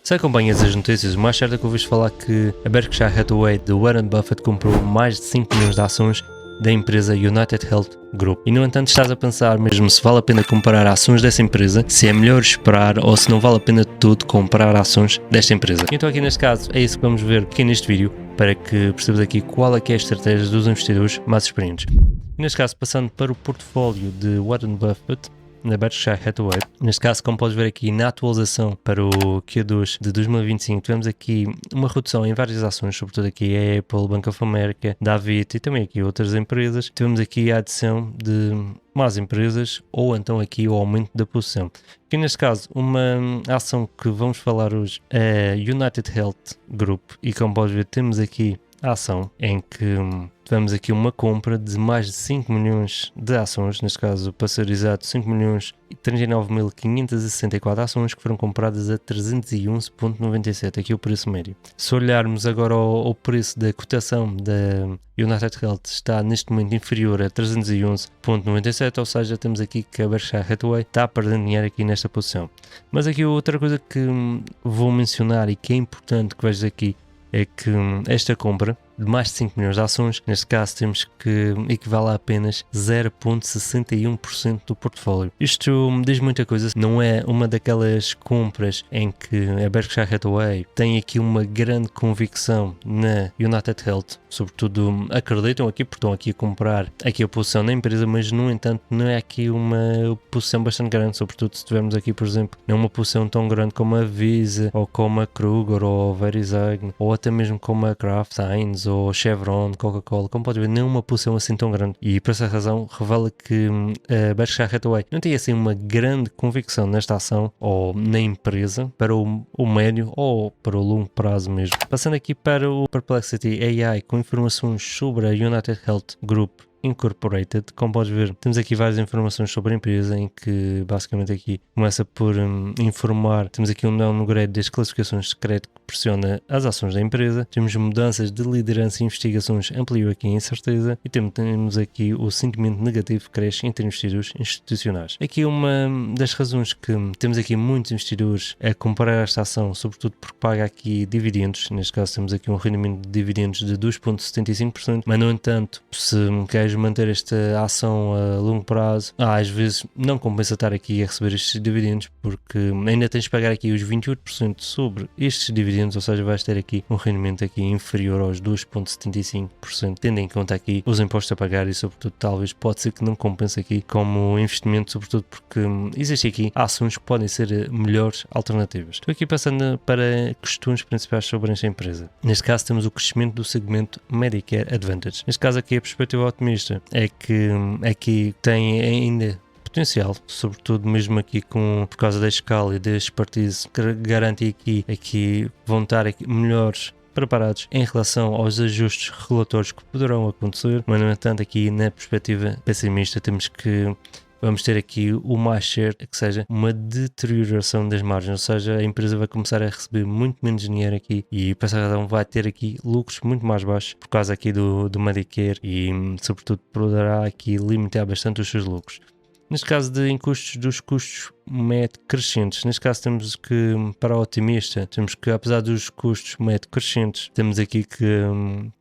Se acompanhas as notícias, o mais certo é que ouviste falar que a Berkshire Hathaway de Warren Buffett comprou mais de 5 milhões de ações da empresa United Health Group. E no entanto estás a pensar mesmo se vale a pena comprar ações dessa empresa, se é melhor esperar ou se não vale a pena de tudo comprar ações desta empresa. Então aqui neste caso é isso que vamos ver aqui neste vídeo para que percebas aqui qual é que é a estratégia dos investidores mais experientes. Neste caso, passando para o portfólio de Warren Buffett na Berkshire Hathaway, neste caso, como podes ver aqui na atualização para o Q2 de 2025, tivemos aqui uma redução em várias ações, sobretudo aqui a Apple, Bank of America, David e também aqui outras empresas. Tivemos aqui a adição de mais empresas ou então aqui o aumento da posição. Aqui neste caso, uma ação que vamos falar hoje é a United Health Group e como podes ver temos aqui a ação em que tivemos aqui uma compra de mais de 5 milhões de ações, neste caso para ser exato 5 milhões e 39.564 ações que foram compradas a 311,97, aqui o preço médio. Se olharmos agora ao preço da cotação da United Health está neste momento inferior a 311,97, ou seja, temos aqui que a Berkshire Hathaway está perdendo dinheiro aqui nesta posição. Mas aqui outra coisa que vou mencionar e que é importante que vejas aqui é que esta compra de mais de 5 milhões de ações, neste caso temos que equivale a apenas 0,61% do portfólio. Isto me diz muita coisa, não é uma daquelas compras em que a Berkshire Hathaway tem aqui uma grande convicção na United Health, sobretudo acreditam aqui porque estão aqui a comprar aqui a posição na empresa, mas no entanto não é aqui uma posição bastante grande, sobretudo se tivermos aqui, por exemplo, não uma posição tão grande como a Visa, ou como a Kruger, ou a Verizon, ou até mesmo como a Kraft Heinz, ou Chevron, Coca-Cola, como pode ver, não é uma posição assim tão grande e por essa razão revela que a Berkshire Hathaway não tem assim uma grande convicção nesta ação ou na empresa para o médio ou para o longo prazo mesmo. Passando aqui para o Perplexity AI com informações sobre a United Health Group Incorporated, como podes ver, temos aqui várias informações sobre a empresa em que basicamente aqui começa por informar, temos aqui um downgrade das classificações de crédito que pressiona as ações da empresa, temos mudanças de liderança e investigações, ampliou aqui a incerteza e temos aqui o sentimento negativo que cresce entre investidores institucionais. Aqui uma das razões que temos aqui muitos investidores a comprar esta ação, sobretudo porque paga aqui dividendos, neste caso temos aqui um rendimento de dividendos de 2,75%, mas no entanto, se queres manter esta ação a longo prazo, às vezes não compensa estar aqui a receber estes dividendos porque ainda tens de pagar aqui os 28% sobre estes dividendos, ou seja, vais ter aqui um rendimento aqui inferior aos 2,75%, tendo em conta aqui os impostos a pagar e sobretudo talvez pode ser que não compense aqui como investimento, sobretudo porque existe aqui ações que podem ser melhores alternativas. Estou aqui passando para questões principais sobre esta empresa. Neste caso temos o crescimento do segmento Medicare Advantage. Neste caso aqui a perspectiva otimista é que aqui tem ainda potencial, sobretudo mesmo aqui por causa da escala e da expertise que garante aqui vão estar aqui melhores preparados em relação aos ajustes regulatórios que poderão acontecer, mas no entanto aqui na perspectiva pessimista vamos ter aqui o mais certo que seja uma deterioração das margens, ou seja, a empresa vai começar a receber muito menos dinheiro aqui e por essa razão vai ter aqui lucros muito mais baixos por causa aqui do Medicare e sobretudo poderá aqui limitar bastante os seus lucros. Neste caso dos custos médio crescentes, neste caso temos que, para o otimista, temos que apesar dos custos médio crescentes, temos aqui que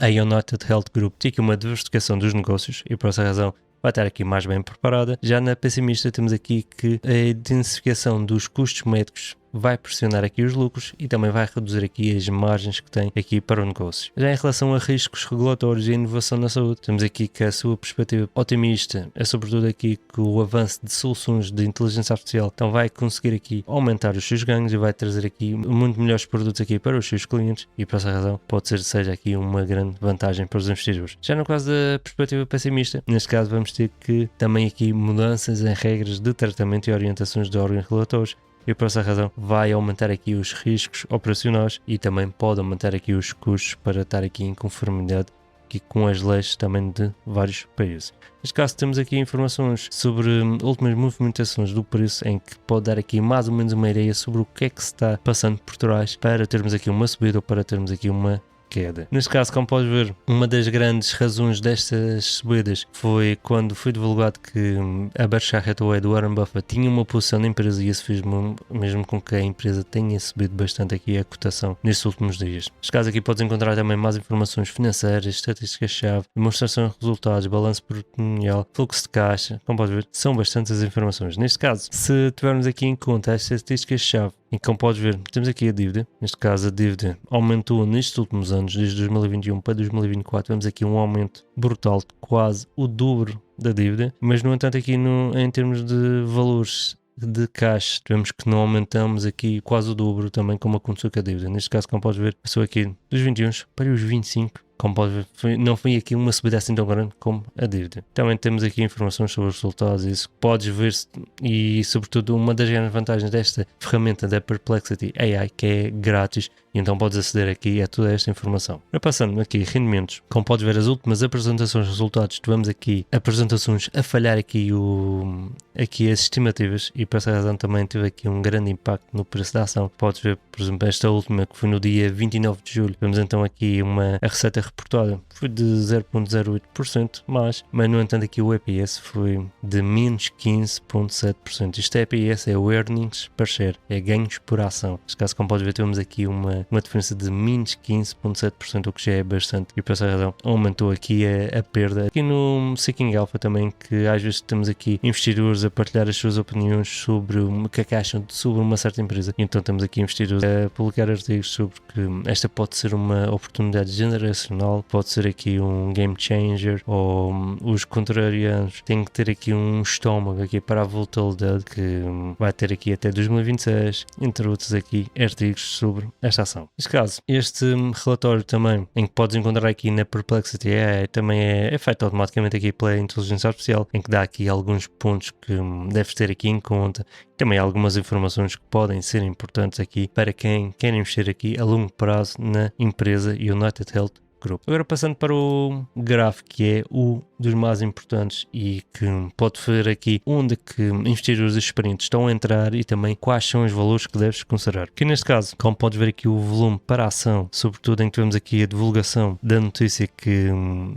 a United Health Group tem aqui uma diversificação dos negócios e por essa razão vai estar aqui mais bem preparada. Já na pessimista temos aqui que a intensificação dos custos médicos vai pressionar aqui os lucros e também vai reduzir aqui as margens que tem aqui para o negócio. Já em relação a riscos regulatórios e inovação na saúde, temos aqui que a sua perspectiva otimista é sobretudo aqui que o avanço de soluções de inteligência artificial então vai conseguir aqui aumentar os seus ganhos e vai trazer aqui muito melhores produtos aqui para os seus clientes e por essa razão pode ser seja aqui uma grande vantagem para os investidores. Já no caso da perspectiva pessimista, neste caso vamos ter que também aqui mudanças em regras de tratamento e orientações de órgãos regulatórios e por essa razão vai aumentar aqui os riscos operacionais e também pode aumentar aqui os custos para estar aqui em conformidade aqui com as leis também de vários países. Neste caso temos aqui informações sobre últimas movimentações do preço em que pode dar aqui mais ou menos uma ideia sobre o que é que se está passando por trás para termos aqui uma subida ou para termos aqui uma queda. Neste caso, como podes ver, uma das grandes razões destas subidas foi quando foi divulgado que a Berkshire Hathaway do Warren Buffett tinha uma posição na empresa, e isso fez mesmo com que a empresa tenha subido bastante aqui a cotação nestes últimos dias. Neste caso aqui podes encontrar também mais informações financeiras, estatísticas-chave, demonstração de resultados, balanço patrimonial, fluxo de caixa. Como podes ver, são bastantes informações. Neste caso, se tivermos aqui em conta as estatísticas-chave, e como podes ver, temos aqui a dívida. Neste caso, a dívida aumentou nestes últimos anos, desde 2021 para 2024. Vemos aqui um aumento brutal de quase o dobro da dívida, mas no entanto aqui em termos de valores de caixa, vemos que não aumentamos aqui quase o dobro também, como aconteceu com a dívida. Neste caso, como podes ver, passou aqui dos 21 para os 25. Como pode ver, não foi aqui uma subida assim tão grande como a dívida. Também temos aqui informações sobre os resultados, isso podes ver, e sobretudo uma das grandes vantagens desta ferramenta da Perplexity AI, que é grátis, e então podes aceder aqui a toda esta informação. Passando aqui rendimentos, como podes ver, as últimas apresentações de resultados, tivemos aqui apresentações a falhar aqui as estimativas, e por essa razão também teve aqui um grande impacto no preço da ação. Podes ver, por exemplo, esta última que foi no dia 29 de julho, vemos então aqui a receita reportada foi de 0,08%, mas no entanto aqui o EPS foi de menos 15,7%. Isto é EPS, é o Earnings Per Share, é ganhos por ação. Neste caso, como podes ver, temos aqui uma diferença de menos 15,7%, o que já é bastante, e por essa razão aumentou aqui a perda. Aqui no Seeking Alpha também, que às vezes temos aqui investidores a partilhar as suas opiniões sobre o que é que acham sobre uma certa empresa, e então temos aqui investidores a publicar artigos sobre que esta pode ser uma oportunidade generacional, pode ser aqui um game changer, ou os contrarianos têm que ter aqui um estômago aqui para a volatilidade que vai ter aqui até 2026, entre outros aqui artigos sobre esta ação. Neste caso, este relatório também, em que podes encontrar aqui na Perplexity AI, também é feito automaticamente aqui pela inteligência artificial, em que dá aqui alguns pontos que deves ter aqui em conta, também algumas informações que podem ser importantes aqui para quem quer investir aqui a longo prazo na empresa United Health Group. Agora passando para o gráfico, que é o dos mais importantes e que pode ver aqui onde que investidores experientes estão a entrar e também quais são os valores que deves considerar. Que neste caso, como podes ver aqui o volume para a ação, sobretudo em que temos aqui a divulgação da notícia que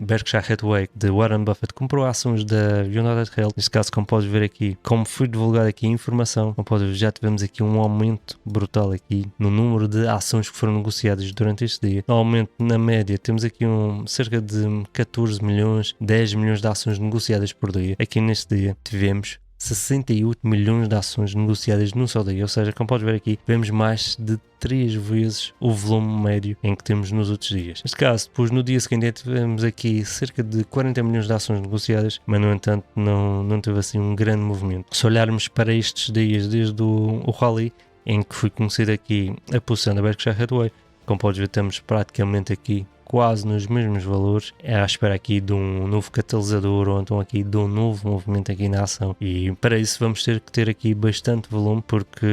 Berkshire Hathaway de Warren Buffett comprou ações da United Health. Neste caso, como podes ver aqui, como foi divulgada aqui a informação, como podes ver, já tivemos aqui um aumento brutal aqui no número de ações que foram negociadas durante este dia. No aumento na média temos aqui cerca de 14 milhões, 10 milhões de ações negociadas por dia. Aqui neste dia tivemos 68 milhões de ações negociadas num só dia, ou seja, como podes ver aqui, vemos mais de 3 vezes o volume médio em que temos nos outros dias. Neste caso, depois no dia seguinte tivemos aqui cerca de 40 milhões de ações negociadas, mas no entanto não teve assim um grande movimento. Se olharmos para estes dias desde o rally, em que foi conhecida aqui a posição da Berkshire Hathaway, como podes ver, estamos praticamente aqui quase nos mesmos valores, é à espera aqui de um novo catalisador, ou então aqui de um novo movimento aqui na ação, e para isso vamos ter que ter aqui bastante volume, porque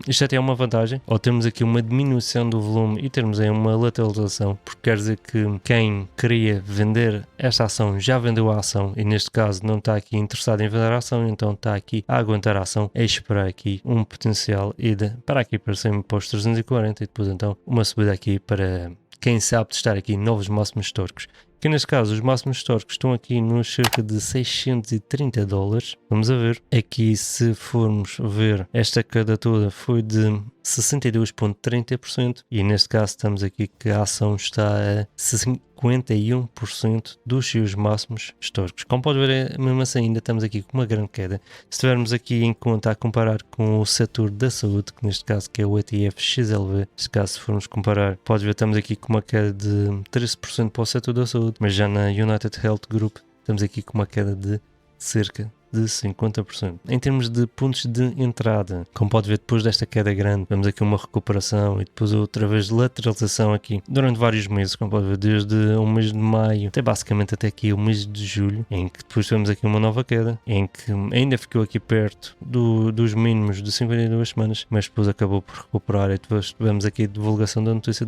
isto até é uma vantagem, ou temos aqui uma diminuição do volume e termos aí uma lateralização, porque quer dizer que quem queria vender esta ação já vendeu a ação, e neste caso não está aqui interessado em vender a ação, então está aqui a aguentar a ação, a esperar aqui um potencial ida para aqui para cima para os 340, e depois então uma subida aqui para quem sabe testar aqui novos máximos históricos. Que neste caso os máximos históricos estão aqui nos cerca de $630. Vamos a ver. Aqui, se formos ver, esta queda toda foi de 62,30%, e neste caso estamos aqui que a ação está a 51% dos seus máximos históricos. Como pode ver, mesmo assim ainda estamos aqui com uma grande queda. Se tivermos aqui em conta a comparar com o setor da saúde, que neste caso que é o ETF XLV, neste caso se formos comparar, pode ver, estamos aqui com uma queda de 13% para o setor da saúde, mas já na United Health Group estamos aqui com uma queda de cerca de 50%. Em termos de pontos de entrada, como pode ver, depois desta queda grande, vemos aqui uma recuperação e depois outra vez de lateralização aqui durante vários meses, como pode ver, desde o mês de maio até basicamente até aqui o mês de julho, em que depois temos aqui uma nova queda, em que ainda ficou aqui perto dos mínimos de 52 semanas, mas depois acabou por recuperar, e depois tivemos aqui a divulgação da notícia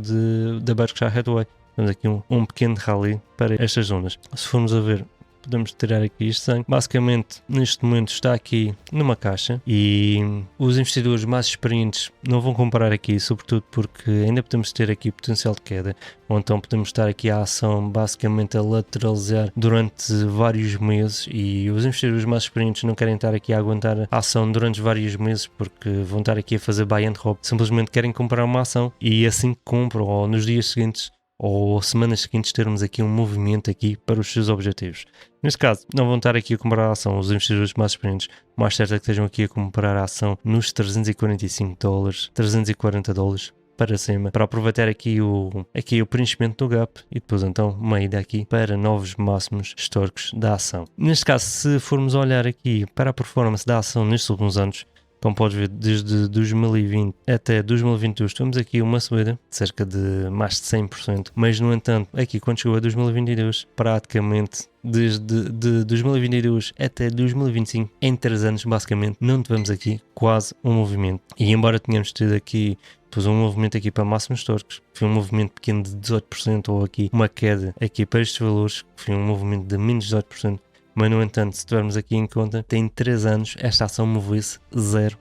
da Berkshire Hathaway. Temos aqui um pequeno rally para estas zonas. Se formos a ver, podemos tirar aqui este sangue. Basicamente, neste momento está aqui numa caixa e os investidores mais experientes não vão comprar aqui, sobretudo porque ainda podemos ter aqui potencial de queda, ou então podemos estar aqui a ação basicamente a lateralizar durante vários meses e os investidores mais experientes não querem estar aqui a aguentar a ação durante vários meses porque vão estar aqui a fazer buy and hold, simplesmente querem comprar uma ação e assim que compram ou nos dias seguintes ou semanas seguintes termos aqui um movimento aqui para os seus objetivos. Neste caso, não vão estar aqui a comprar a ação, os investidores mais experientes, mais certo é que estejam aqui a comprar a ação nos $345, $340 para cima, para aproveitar aqui o preenchimento do gap e depois então uma ida aqui para novos máximos históricos da ação. Neste caso, se formos olhar aqui para a performance da ação nestes últimos anos, como podes ver, desde 2020 até 2022 temos aqui uma subida de cerca de mais de 100%, mas no entanto, aqui quando chegou a 2022, praticamente desde 2022 até 2025, em 3 anos basicamente, não tivemos aqui quase um movimento. E embora tenhamos tido aqui depois um movimento aqui para máximos históricos, foi um movimento pequeno de 18%, ou aqui uma queda aqui para estes valores, que foi um movimento de menos 18%, mas no entanto, se tivermos aqui em conta, tem 3 anos esta ação moveu-se 0%.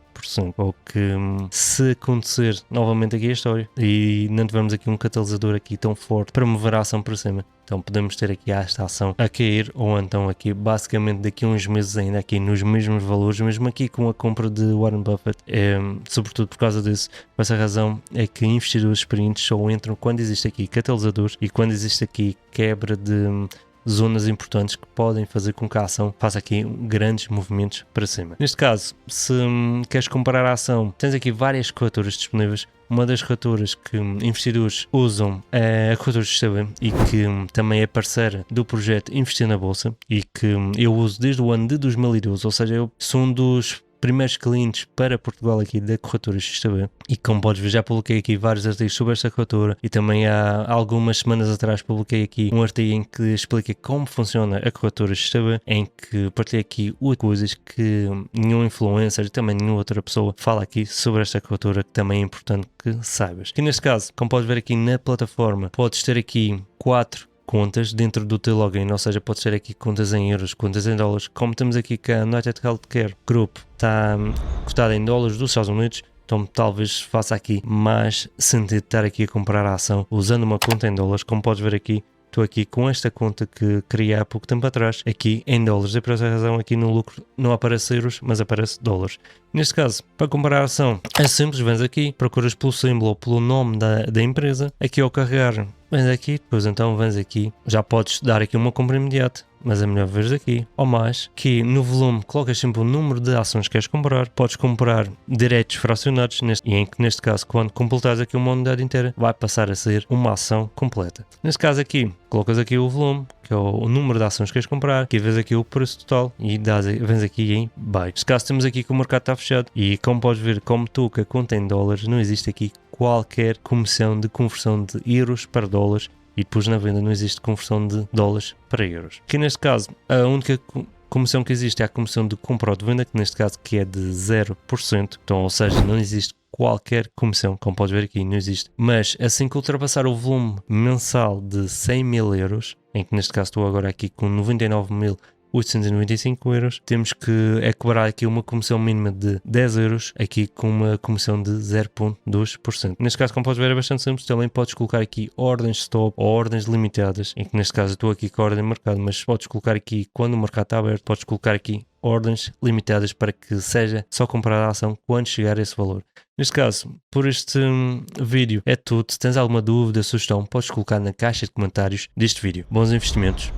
Ou que se acontecer novamente aqui a história e não tivermos aqui um catalisador aqui tão forte para mover a ação para cima, então podemos ter aqui esta ação a cair, ou então aqui basicamente daqui a uns meses ainda aqui nos mesmos valores, mesmo aqui com a compra de Warren Buffett, sobretudo por causa disso. Por essa razão é que investidores experientes só entram quando existe aqui catalisadores e quando existe aqui quebra de zonas importantes que podem fazer com que a ação faça aqui grandes movimentos para cima. Neste caso, se queres comprar a ação, tens aqui várias corretoras disponíveis. Uma das corretoras que investidores usam é a corretora XTB e que também é parceira do projeto Investir na Bolsa e que eu uso desde o ano de 2012, ou seja, eu sou um dos primeiros clientes para Portugal aqui da corretora XTB e como podes ver já publiquei aqui vários artigos sobre esta corretora e também há algumas semanas atrás publiquei aqui um artigo em que explica como funciona a corretora XTB, em que partilhei aqui 8 coisas que nenhum influencer e também nenhuma outra pessoa fala aqui sobre esta corretora, que também é importante que saibas. E neste caso, como podes ver aqui na plataforma, podes ter aqui 4 contas dentro do teu login, ou seja, pode ser aqui contas em euros, contas em dólares, como temos aqui que a United Healthcare Group está cotada em dólares dos Estados Unidos, então talvez faça aqui mais sentido estar aqui a comprar a ação usando uma conta em dólares. Como podes ver aqui, estou aqui com esta conta que criei há pouco tempo atrás, aqui em dólares, e por essa razão aqui no lucro não aparece euros, mas aparece dólares. Neste caso, para comprar a ação, é simples, vens aqui, procuras pelo símbolo ou pelo nome da empresa, aqui ao carregar, vens aqui, depois então vens aqui, já podes dar aqui uma compra imediata, mas é melhor veres aqui, ou mais, que no volume colocas sempre o número de ações que queres comprar, podes comprar direitos fracionados, e em que neste caso, quando completares aqui uma unidade inteira, vai passar a ser uma ação completa. Neste caso aqui, colocas aqui o volume, que é o número de ações que queres comprar, aqui vês aqui o preço total e vens aqui em buy. Neste caso temos aqui que o mercado está fechado e como podes ver, como estou com a conta em dólares, não existe aqui qualquer comissão de conversão de euros para dólares e depois na venda não existe conversão de dólares para euros. Aqui neste caso, a única comissão que existe é a comissão de compra ou de venda, que neste caso que é de 0%, então, ou seja, não existe qualquer comissão, como podes ver aqui, não existe. Mas assim que ultrapassar o volume mensal de 100 mil euros, em que neste caso estou agora aqui com 99.895 euros, temos que cobrar aqui uma comissão mínima de 10 euros, aqui com uma comissão de 0,2%. Neste caso, como podes ver, é bastante simples. Também podes colocar aqui ordens stop ou ordens limitadas, em que neste caso eu estou aqui com a ordem de mercado, mas podes colocar aqui, quando o mercado está aberto, podes colocar aqui ordens limitadas para que seja só comprar a ação quando chegar a esse valor. Neste caso, por este vídeo é tudo. Se tens alguma dúvida, sugestão, podes colocar na caixa de comentários deste vídeo. Bons investimentos!